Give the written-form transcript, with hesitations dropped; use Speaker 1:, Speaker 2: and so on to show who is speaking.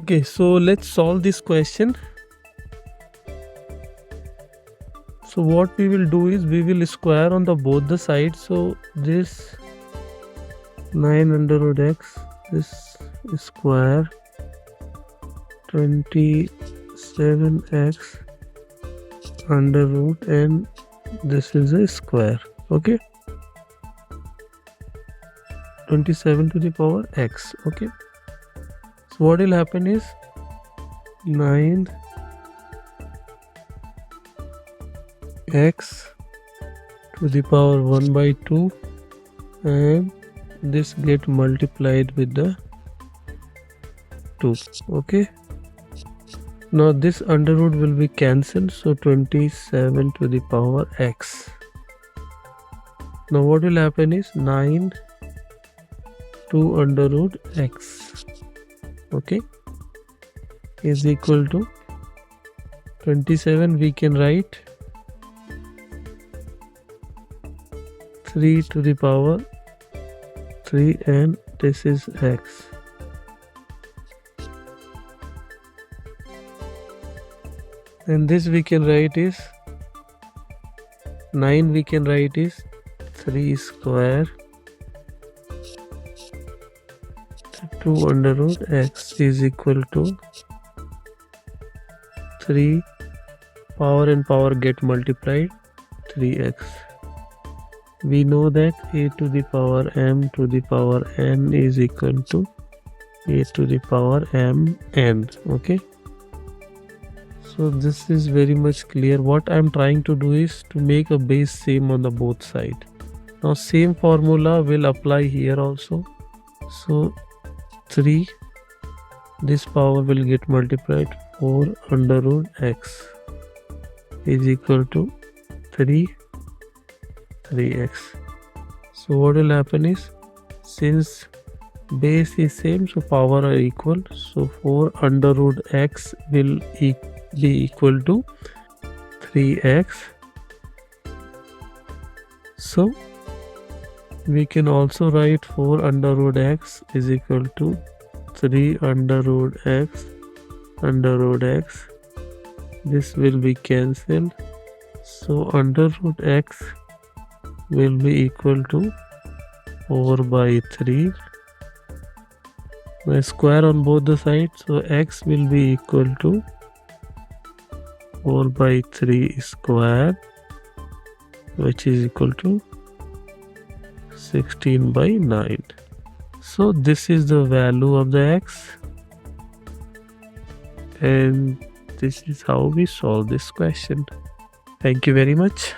Speaker 1: Okay, so let's solve this question. So what we will do is we will square on the both the sides. So this 9 under root x, this square 27x under root, and this is a square. Okay, 27 to the power x. Okay, so what will happen is 9 x to the power 1 by 2, and this get multiplied with the 2. Okay, now this under root will be cancelled, so 27 to the power x. Now what will happen is 9 2 under root x, okay, is equal to 27. We can write 3 to the power 3, and this is x. And this we can write is 9, we can write is 3 square 2 under root x is equal to 3, power and power get multiplied, 3x. We know that a to the power m to the power n is equal to a to the power m n. Okay, so this is very much clear. What I am trying to do is to make a base same on the both side. Now same formula will apply here also. So 3, this power will get multiplied, 4 under root x is equal to 3x. So what will happen is, since base is same, so power are equal, so 4 under root x will be equal to 3x. So we can also write 4 under root x is equal to 3 under root x under root x. This will be cancelled, so under root x will be equal to 4 by 3. Now square on both the sides, so x will be equal to 4 by 3 square, which is equal to 16 by 9. So this is the value of the x, and this is how we solve this question. Thank you very much.